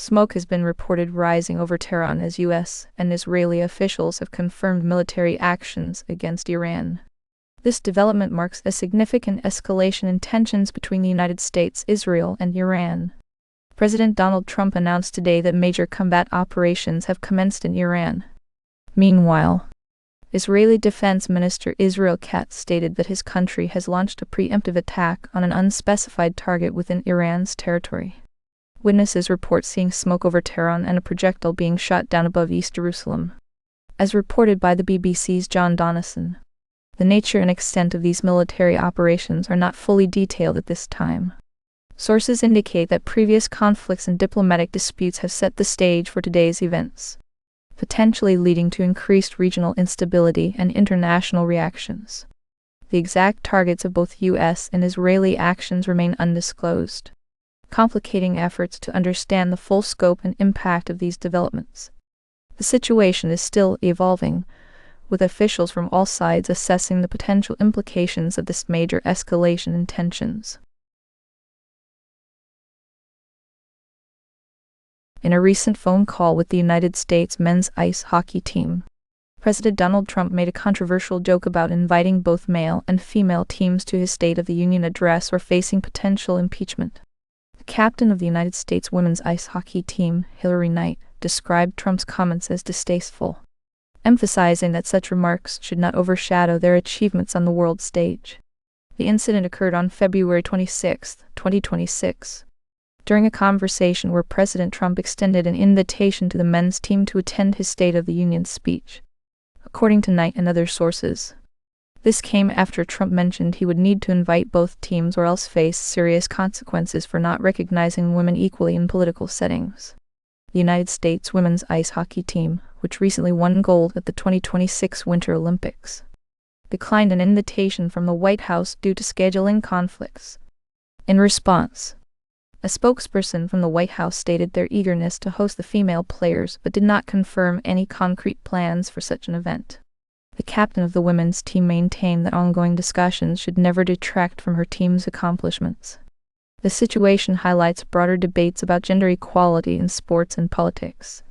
Smoke has been reported rising over Tehran as U.S. and Israeli officials have confirmed military actions against Iran. This development marks a significant escalation in tensions between the United States, Israel, and Iran. President Donald Trump announced today that major combat operations have commenced in Iran. Meanwhile, Israeli Defense Minister Israel Katz stated that his country has launched a preemptive attack on an unspecified target within Iran's territory. Witnesses report seeing smoke over Tehran and a projectile being shot down above East Jerusalem. As reported by the BBC's John Donnison, the nature and extent of these military operations are not fully detailed at this time. Sources indicate that previous conflicts and diplomatic disputes have set the stage for today's events, potentially leading to increased regional instability and international reactions. The exact targets of both U.S. and Israeli actions remain undisclosed, complicating efforts to understand the full scope and impact of these developments. The situation is still evolving, with officials from all sides assessing the potential implications of this major escalation in tensions. In a recent phone call with the United States men's ice hockey team, President Donald Trump made a controversial joke about inviting both male and female teams to his State of the Union address or facing potential impeachment. The captain of the United States women's ice hockey team, Hillary Knight, described Trump's comments as distasteful, emphasizing that such remarks should not overshadow their achievements on the world stage. The incident occurred on February 26, 2026, during a conversation where President Trump extended an invitation to the men's team to attend his State of the Union speech. According to Knight and other sources, this came after Trump mentioned he would need to invite both teams or else face serious consequences for not recognizing women equally in political settings. The United States women's ice hockey team, which recently won gold at the 2026 Winter Olympics, declined an invitation from the White House due to scheduling conflicts. In response, a spokesperson from the White House stated their eagerness to host the female players but did not confirm any concrete plans for such an event. The captain of the women's team maintained that ongoing discussions should never detract from her team's accomplishments. The situation highlights broader debates about gender equality in sports and politics,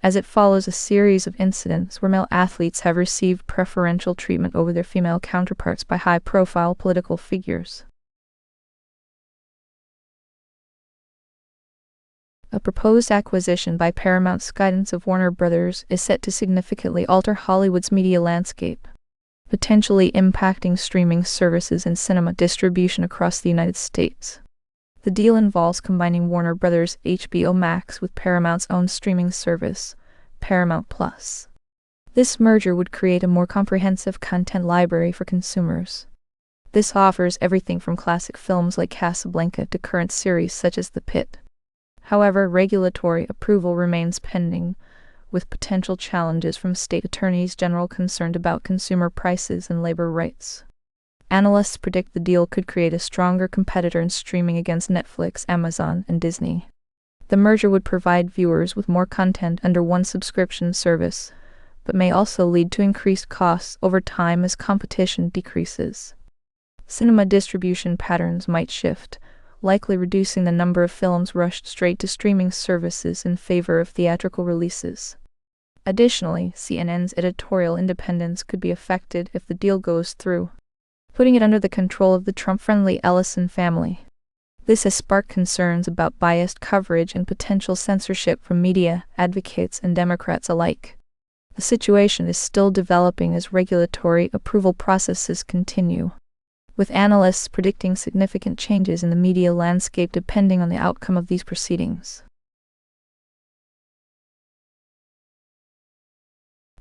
as it follows a series of incidents where male athletes have received preferential treatment over their female counterparts by high-profile political figures. A proposed acquisition by Paramount's guidance of Warner Bros. Is set to significantly alter Hollywood's media landscape, potentially impacting streaming services and cinema distribution across the United States. The deal involves combining Warner Bros. HBO Max with Paramount's own streaming service, Paramount+. This merger would create a more comprehensive content library for consumers. This offers everything from classic films like Casablanca to current series such as The Pitt. However, regulatory approval remains pending, with potential challenges from state attorneys general concerned about consumer prices and labor rights. Analysts predict the deal could create a stronger competitor in streaming against Netflix, Amazon, and Disney. The merger would provide viewers with more content under one subscription service, but may also lead to increased costs over time as competition decreases. Cinema distribution patterns might shift, likely reducing the number of films rushed straight to streaming services in favor of theatrical releases. Additionally, CNN's editorial independence could be affected if the deal goes through, putting it under the control of the Trump-friendly Ellison family. This has sparked concerns about biased coverage and potential censorship from media advocates and Democrats alike. The situation is still developing as regulatory approval processes continue, with analysts predicting significant changes in the media landscape depending on the outcome of these proceedings.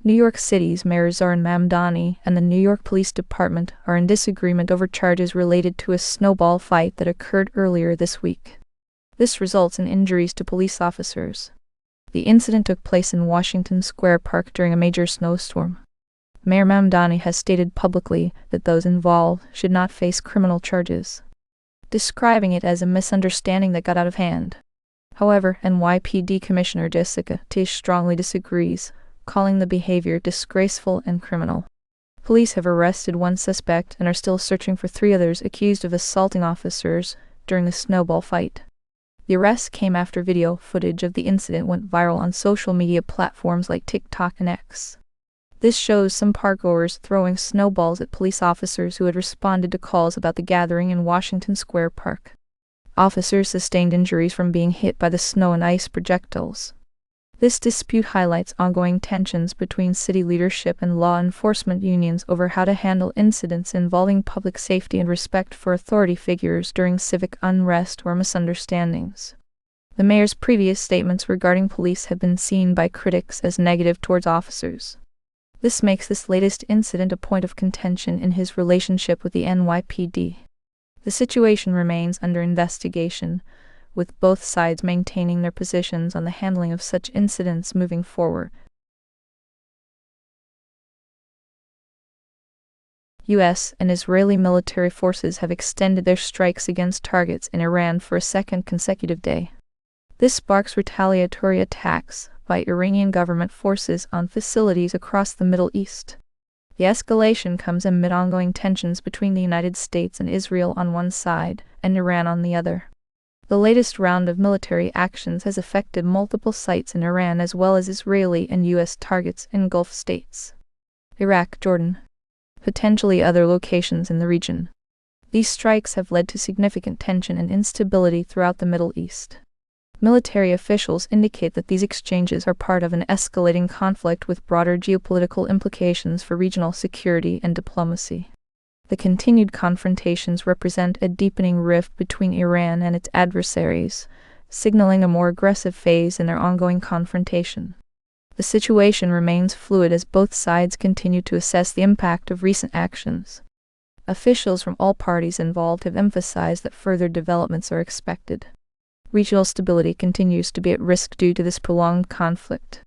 New York City's Mayor Zohran Mamdani and the New York Police Department are in disagreement over charges related to a snowball fight that occurred earlier this week. This results in injuries to police officers. The incident took place in Washington Square Park during a major snowstorm. Mayor Mamdani has stated publicly that those involved should not face criminal charges, describing it as a misunderstanding that got out of hand. However, NYPD Commissioner Jessica Tisch strongly disagrees, calling the behavior disgraceful and criminal. Police have arrested one suspect and are still searching for 3 others accused of assaulting officers during the snowball fight. The arrest came after video footage of the incident went viral on social media platforms like TikTok and X. This shows some parkgoers throwing snowballs at police officers who had responded to calls about the gathering in Washington Square Park. Officers sustained injuries from being hit by the snow and ice projectiles. This dispute highlights ongoing tensions between city leadership and law enforcement unions over how to handle incidents involving public safety and respect for authority figures during civic unrest or misunderstandings. The mayor's previous statements regarding police have been seen by critics as negative towards officers. This makes this latest incident a point of contention in his relationship with the NYPD. The situation remains under investigation, with both sides maintaining their positions on the handling of such incidents moving forward. U.S. and Israeli military forces have extended their strikes against targets in Iran for a second consecutive day. This sparks retaliatory attacks by Iranian government forces on facilities across the Middle East. The escalation comes amid ongoing tensions between the United States and Israel on one side, and Iran on the other. The latest round of military actions has affected multiple sites in Iran as well as Israeli and U.S. targets in Gulf states, Iraq, Jordan, potentially other locations in the region. These strikes have led to significant tension and instability throughout the Middle East. Military officials indicate that these exchanges are part of an escalating conflict with broader geopolitical implications for regional security and diplomacy. The continued confrontations represent a deepening rift between Iran and its adversaries, signaling a more aggressive phase in their ongoing confrontation. The situation remains fluid as both sides continue to assess the impact of recent actions. Officials from all parties involved have emphasized that further developments are expected. Regional stability continues to be at risk due to this prolonged conflict.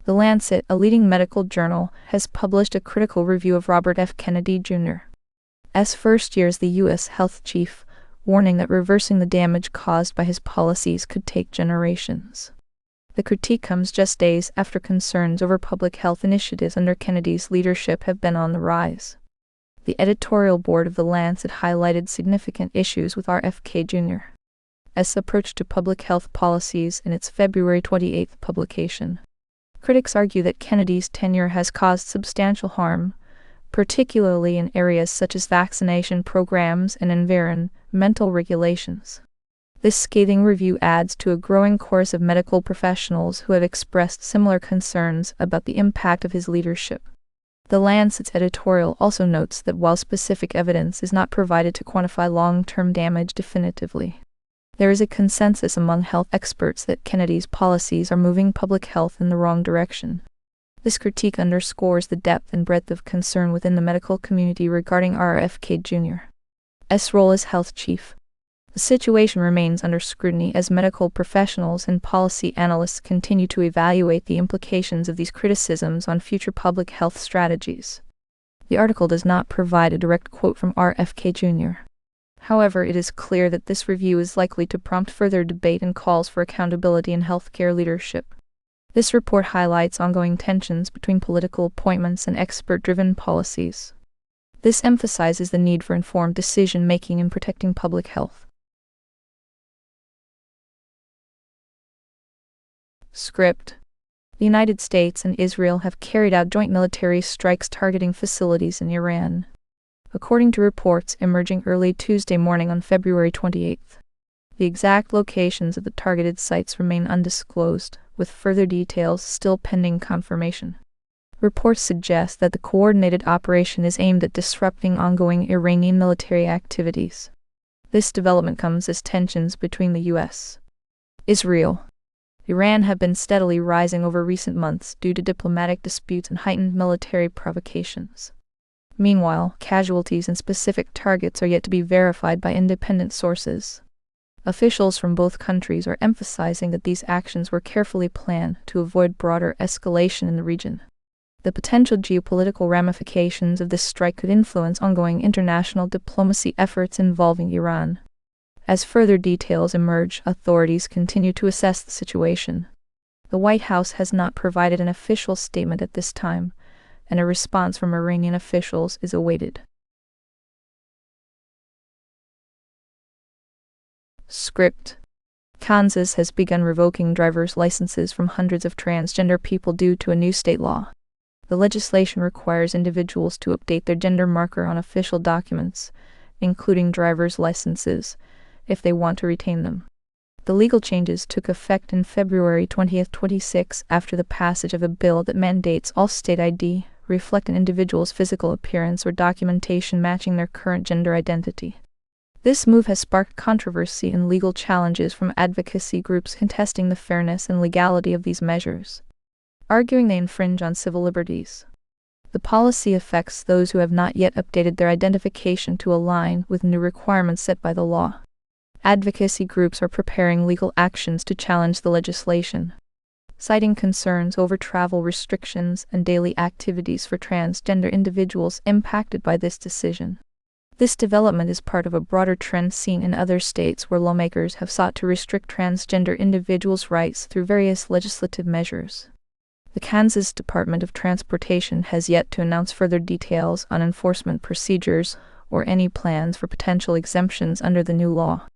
The Lancet, a leading medical journal, has published a critical review of Robert F. Kennedy Jr.'s first year as the U.S. health chief, warning that reversing the damage caused by his policies could take generations. The critique comes just days after concerns over public health initiatives under Kennedy's leadership have been on the rise. The editorial board of The Lancet highlighted significant issues with RFK Jr.'s approach to public health policies in its February 28 publication. Critics argue that Kennedy's tenure has caused substantial harm, particularly in areas such as vaccination programs and environmental regulations. This scathing review adds to a growing chorus of medical professionals who have expressed similar concerns about the impact of his leadership. The Lancet's editorial also notes that while specific evidence is not provided to quantify long-term damage definitively, there is a consensus among health experts that Kennedy's policies are moving public health in the wrong direction. This critique underscores the depth and breadth of concern within the medical community regarding RFK Jr.'s role as health chief. The situation remains under scrutiny as medical professionals and policy analysts continue to evaluate the implications of these criticisms on future public health strategies. The article does not provide a direct quote from RFK Jr. However, it is clear that this review is likely to prompt further debate and calls for accountability in healthcare leadership. This report highlights ongoing tensions between political appointments and expert-driven policies. This emphasizes the need for informed decision-making in protecting public health. Script: The United States and Israel have carried out joint military strikes targeting facilities in Iran, according to reports emerging early Tuesday morning on February 28. The exact locations of the targeted sites remain undisclosed, with further details still pending confirmation. Reports suggest that the coordinated operation is aimed at disrupting ongoing Iranian military activities. This development comes as tensions between the U.S., Israel, Iran have been steadily rising over recent months due to diplomatic disputes and heightened military provocations. Meanwhile, casualties and specific targets are yet to be verified by independent sources. Officials from both countries are emphasizing that these actions were carefully planned to avoid broader escalation in the region. The potential geopolitical ramifications of this strike could influence ongoing international diplomacy efforts involving Iran. As further details emerge, authorities continue to assess the situation. The White House has not provided an official statement at this time, and a response from Iranian officials is awaited. Script. Kansas has begun revoking driver's licenses from hundreds of transgender people due to a new state law. The legislation requires individuals to update their gender marker on official documents, including driver's licenses, if they want to retain them. The legal changes took effect in February 2026 after the passage of a bill that mandates all state ID reflect an individual's physical appearance or documentation matching their current gender identity. This move has sparked controversy and legal challenges from advocacy groups contesting the fairness and legality of these measures, arguing they infringe on civil liberties. The policy affects those who have not yet updated their identification to align with new requirements set by the law. Advocacy groups are preparing legal actions to challenge the legislation, citing concerns over travel restrictions and daily activities for transgender individuals impacted by this decision. This development is part of a broader trend seen in other states where lawmakers have sought to restrict transgender individuals' rights through various legislative measures. The Kansas Department of Transportation has yet to announce further details on enforcement procedures or any plans for potential exemptions under the new law.